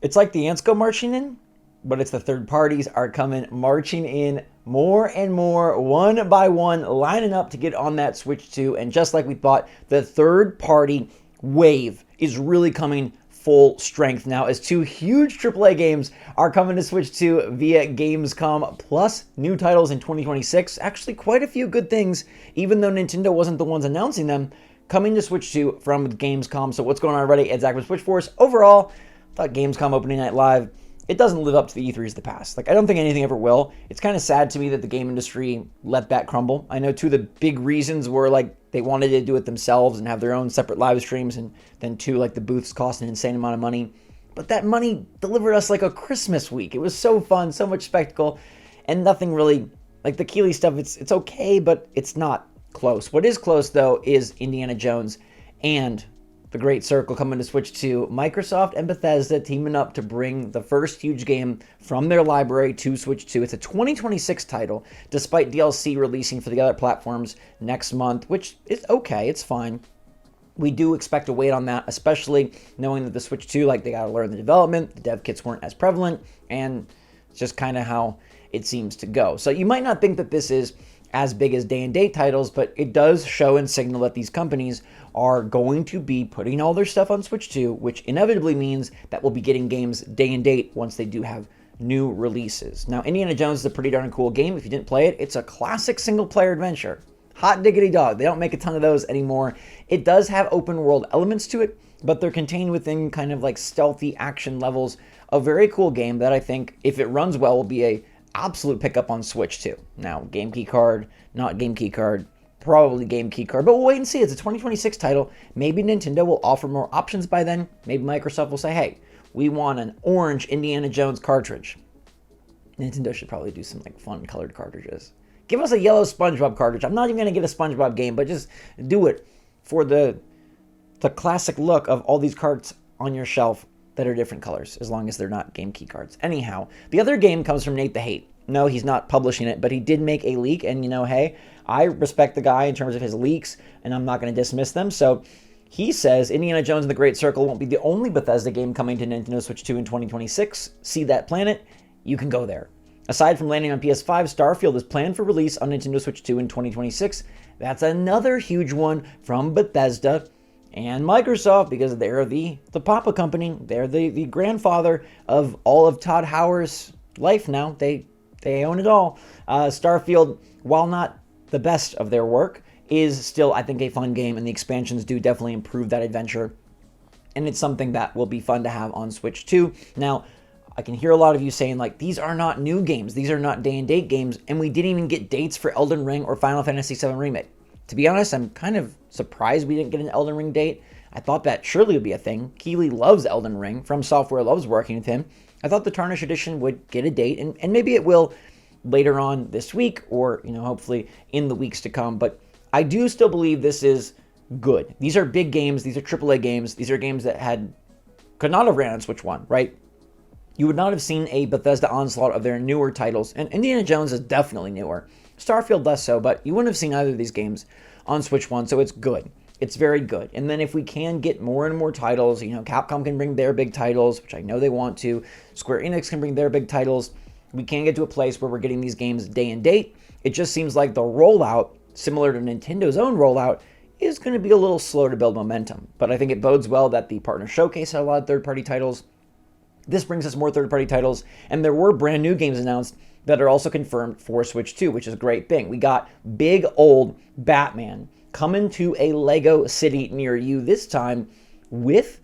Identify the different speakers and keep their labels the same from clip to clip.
Speaker 1: It's like the ants go marching in, but it's the third parties are coming marching in more and more, one by one, lining up to get on that Switch 2. And just like we thought, the third party wave is really coming full strength now, as two huge AAA games are coming to Switch 2 via Gamescom, plus new titles in 2026. Actually, quite a few good things, even though Nintendo wasn't the ones announcing them, coming to Switch 2 from Gamescom. So what's going on already? It's Zach with SwitchForce. Overall, I thought Gamescom opening night live, it doesn't live up to the E3s of the past. Like, I don't think anything ever will. It's kind of sad to me that the game industry let that crumble. I know two of the big reasons were, like, they wanted to do it themselves and have their own separate live streams, and then two, like, the booths cost an insane amount of money. But that money delivered us like a Christmas week. It was so fun, so much spectacle, and nothing really, like the Keighley stuff, it's okay, but it's not close. What is close, though, is Indiana Jones and The Great Circle coming to Switch 2. Microsoft and Bethesda teaming up to bring the first huge game from their library to Switch 2. It's a 2026 title, despite DLC releasing for the other platforms next month, which is okay, it's fine. We do expect to wait on that, especially knowing that the Switch 2, like, they got to learn the development, the dev kits weren't as prevalent, and it's just kind of how it seems to go. So you might not think that this is as big as day and date titles, but it does show and signal that these companies are going to be putting all their stuff on Switch 2, which inevitably means that we'll be getting games day and date once they do have new releases. Now, Indiana Jones is a pretty darn cool game. If you didn't play it, it's a classic single-player adventure. Hot diggity dog. They don't make a ton of those anymore. It does have open world elements to it, but they're contained within kind of like stealthy action levels. A very cool game that I think, if it runs well, will be a absolute pickup on Switch 2. Now, game key card, not game key card, probably game key card, but we'll wait and see. It's a 2026 title. Maybe Nintendo will offer more options by then. Maybe Microsoft will say, hey, we want an orange Indiana Jones cartridge. Nintendo should probably do some like fun colored cartridges. Give us a yellow SpongeBob cartridge. I'm not even going to get a SpongeBob game, but just do it for the classic look of all these cards on your shelf that are different colors, as long as they're not game key cards. Anyhow, the other game comes from Nate the Hate. No, he's not publishing it, but he did make a leak, and hey, I respect the guy in terms of his leaks, and I'm not going to dismiss them. So he says Indiana Jones and the Great Circle won't be the only Bethesda game coming to Nintendo Switch 2 in 2026. See that planet? You can go there. Aside from landing on PS5, Starfield is planned for release on Nintendo Switch 2 in 2026. That's another huge one from Bethesda and Microsoft, because they're the Papa company. They're the grandfather of all of Todd Howard's life now. They own it all. Starfield, while not the best of their work, is still, I think, a fun game, and the expansions do definitely improve that adventure. And it's something that will be fun to have on Switch 2. Now, I can hear a lot of you saying, like, these are not new games. These are not day-and-date games, and we didn't even get dates for Elden Ring or Final Fantasy VII Remake. To be honest, I'm kind of surprised we didn't get an Elden Ring date. I thought that surely would be a thing. Keighley loves Elden Ring. From Software loves working with him. I thought the Tarnished Edition would get a date, and maybe it will later on this week, or hopefully in the weeks to come. But I do still believe this is good. These are big games. These are AAA games. These are games that could not have ran on Switch 1, right? You would not have seen a Bethesda onslaught of their newer titles, and Indiana Jones is definitely newer. Starfield less so, but you wouldn't have seen either of these games on Switch 1, so it's good. It's very good. And then if we can get more and more titles, Capcom can bring their big titles, which I know they want to. Square Enix can bring their big titles. We can get to a place where we're getting these games day and date. It just seems like the rollout, similar to Nintendo's own rollout, is going to be a little slow to build momentum. But I think it bodes well that the Partner Showcase had a lot of third-party titles. This brings us more third-party titles, and there were brand new games announced that are also confirmed for Switch 2, which is a great thing. We got big old Batman coming to a Lego city near you, this time with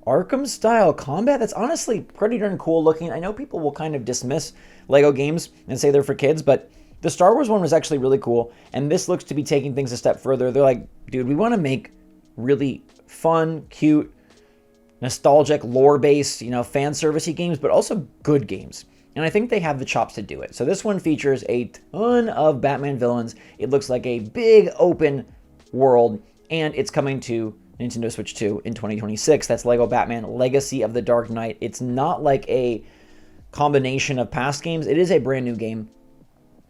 Speaker 1: Arkham-style combat. That's honestly pretty darn cool looking. I know people will kind of dismiss Lego games and say they're for kids, but the Star Wars one was actually really cool, and this looks to be taking things a step further. They're like, dude, we want to make really fun, cute, nostalgic, lore-based, fan servicey games, but also good games. And I think they have the chops to do it. So this one features a ton of Batman villains. It looks like a big open world, and it's coming to Nintendo Switch 2 in 2026. That's Lego Batman Legacy of the Dark Knight. It's not like a combination of past games. It is a brand new game,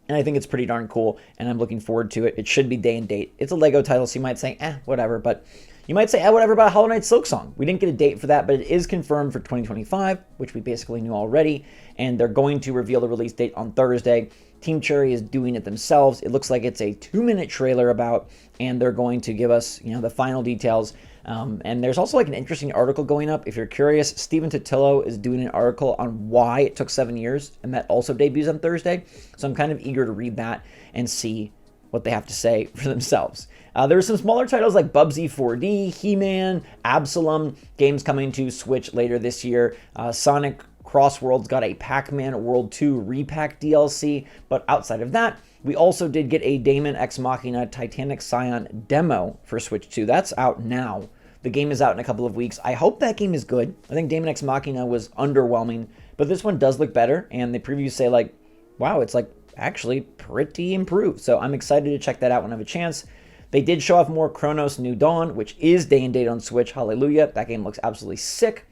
Speaker 1: and I think it's pretty darn cool, and I'm looking forward to it. It should be day and date. It's a Lego title, so you might say, whatever, but You might say, whatever about Hollow Knight Silksong? We didn't get a date for that, but it is confirmed for 2025, which we basically knew already, and they're going to reveal the release date on Thursday. Team Cherry is doing it themselves. It looks like it's a 2-minute trailer about, and they're going to give us, the final details. And there's also like an interesting article going up. If you're curious, Stephen Totillo is doing an article on why it took 7 years, and that also debuts on Thursday. So I'm kind of eager to read that and see what they have to say for themselves. There are some smaller titles like Bubsy 4D, He-Man, Absalom, games coming to Switch later this year. Sonic Crossworld's got a Pac-Man World 2 repack DLC, but outside of that, we also did get a Daemon Ex Machina Titanic Scion demo for Switch 2. That's out now. The game is out in a couple of weeks. I hope that game is good. I think Daemon Ex Machina was underwhelming, but this one does look better, and the previews say like, wow, it's like actually pretty improved. So I'm excited to check that out when I have a chance. They did show off more Chronos New Dawn, which is day and date on Switch. Hallelujah. That game looks absolutely sick.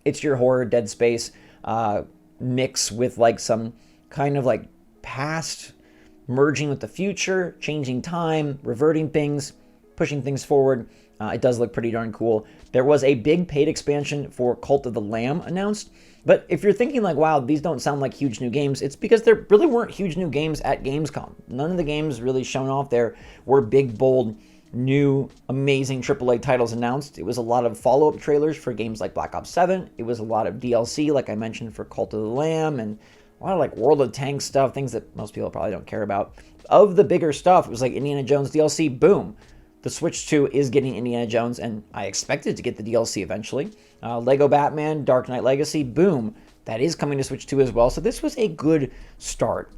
Speaker 1: It's your horror Dead Space mix with like some kind of like past merging with the future, changing time, reverting things, pushing things forward. It does look pretty darn cool. There was a big paid expansion for Cult of the Lamb announced. But if you're thinking like, wow, these don't sound like huge new games, it's because there really weren't huge new games at Gamescom. None of the games really shown off there were big, bold, new, amazing AAA titles announced. It was a lot of follow-up trailers for games like Black Ops 7. It was a lot of DLC, like I mentioned, for Cult of the Lamb, and a lot of like World of Tanks stuff, things that most people probably don't care about. Of the bigger stuff, it was like Indiana Jones DLC, boom. The Switch 2 is getting Indiana Jones, and I expected to get the DLC eventually. Lego Batman, Dark Knight Legacy, boom. That is coming to Switch 2 as well, so this was a good start.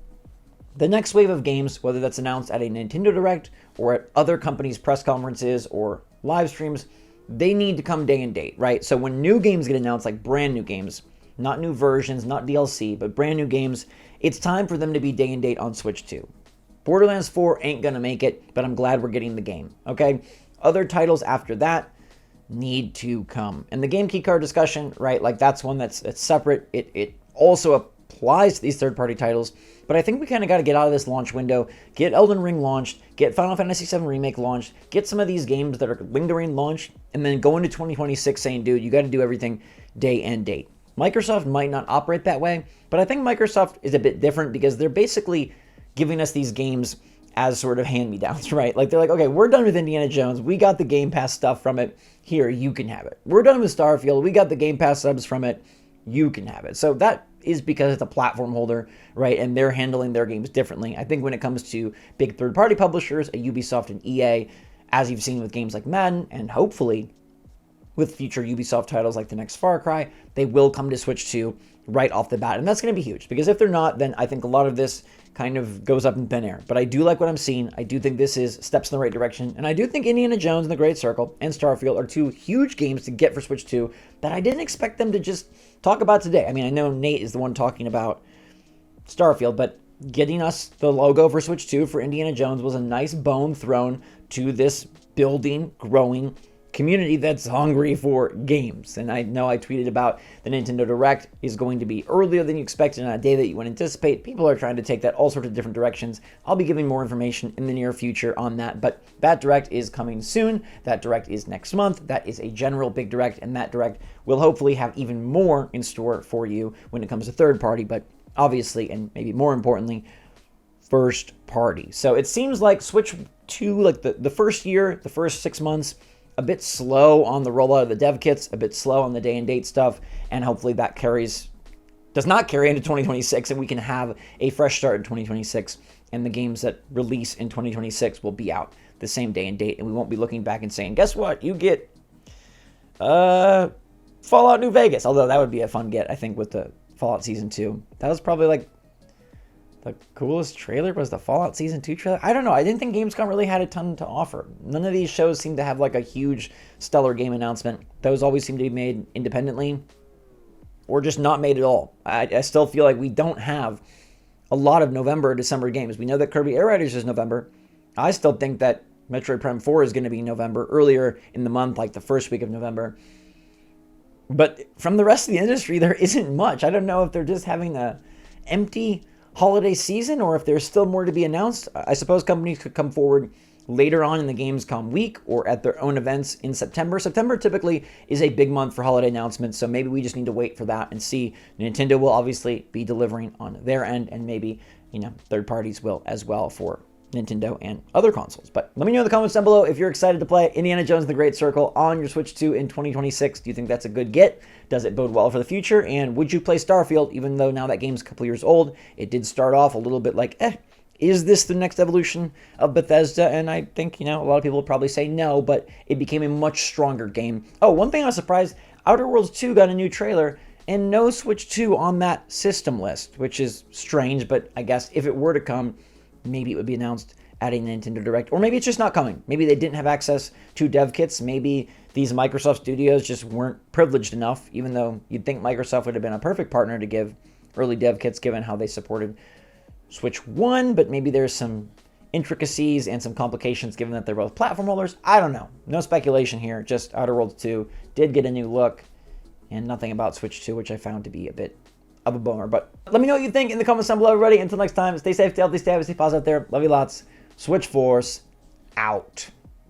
Speaker 1: The next wave of games, whether that's announced at a Nintendo Direct or at other companies' press conferences or live streams, they need to come day and date, right? So when new games get announced, like brand new games, not new versions, not DLC, but brand new games, it's time for them to be day and date on Switch 2. Borderlands 4 ain't gonna make it, but I'm glad we're getting the game, okay? Other titles after that need to come. And the game keycard discussion, right, like that's one that's separate. It also applies to these third-party titles, but I think we kind of got to get out of this launch window, get Elden Ring launched, get Final Fantasy VII Remake launched, get some of these games that are lingering launched, and then go into 2026 saying, dude, you got to do everything day and date. Microsoft might not operate that way, but I think Microsoft is a bit different because they're basically giving us these games as sort of hand-me-downs, right? Like, they're like, okay, we're done with Indiana Jones. We got the Game Pass stuff from it. Here, you can have it. We're done with Starfield. We got the Game Pass subs from it. You can have it. So that is because it's a platform holder, right? And they're handling their games differently. I think when it comes to big third-party publishers, a Ubisoft and EA, as you've seen with games like Madden, and hopefully with future Ubisoft titles like the next Far Cry, they will come to Switch 2 right off the bat. And that's going to be huge, because if they're not, then I think a lot of this kind of goes up in thin air. But I do like what I'm seeing. I do think this is steps in the right direction. And I do think Indiana Jones and the Great Circle and Starfield are two huge games to get for Switch 2 that I didn't expect them to just talk about today. I mean, I know Nate is the one talking about Starfield, but getting us the logo for Switch 2 for Indiana Jones was a nice bone thrown to this building, growing community that's hungry for games. And I know I tweeted about the Nintendo Direct is going to be earlier than you expected on a day that you wouldn't anticipate. People are trying to take that all sorts of different directions. I'll be giving more information in the near future on that, but that Direct is coming soon. That Direct is next month. That is a general big Direct, and that Direct will hopefully have even more in store for you when it comes to third party, but obviously, and maybe more importantly, first party. So it seems like Switch 2, like the first year, the first 6 months, a bit slow on the rollout of the dev kits, a bit slow on the day and date stuff, and hopefully that does not carry into 2026, and we can have a fresh start in 2026, and the games that release in 2026 will be out the same day and date, and we won't be looking back and saying, guess what, you get Fallout New Vegas, although that would be a fun get, I think, with the Fallout Season 2. That was probably like the coolest trailer was the Fallout Season 2 trailer. I don't know. I didn't think Gamescom really had a ton to offer. None of these shows seem to have like a huge stellar game announcement. Those always seem to be made independently or just not made at all. I still feel like we don't have a lot of November or December games. We know that Kirby Air Riders is November. I still think that Metroid Prime 4 is going to be November, earlier in the month, like the first week of November. But from the rest of the industry, there isn't much. I don't know if they're just having a empty holiday season or if there's still more to be announced. I suppose companies could come forward later on in the Gamescom week or at their own events in September. September typically is a big month for holiday announcements, so maybe we just need to wait for that and see. Nintendo will obviously be delivering on their end, and maybe, third parties will as well for Nintendo and other consoles. But let me know in the comments down below if you're excited to play Indiana Jones and the Great Circle on your Switch 2 in 2026. Do you think that's a good get? Does it bode well for the future? And would you play Starfield, even though now that game's a couple years old? It did start off a little bit like, is this the next evolution of Bethesda? And I think, a lot of people would probably say no, but it became a much stronger game. Oh, one thing I was surprised, Outer Worlds 2 got a new trailer, and no Switch 2 on that system list, which is strange, but I guess if it were to come, maybe it would be announced at a Nintendo Direct, or maybe it's just not coming. Maybe they didn't have access to dev kits. Maybe these Microsoft studios just weren't privileged enough, even though you'd think Microsoft would have been a perfect partner to give early dev kits given how they supported Switch 1, but maybe there's some intricacies and some complications given that they're both platform holders. I don't know. No speculation here, just Outer Worlds 2 did get a new look, and nothing about Switch 2, which I found to be a bit of a bummer. But let me know what you think in the comments down below, everybody. Until next time, stay safe, stay healthy, stay happy, stay positive out there. Love you lots. SwitchForce out.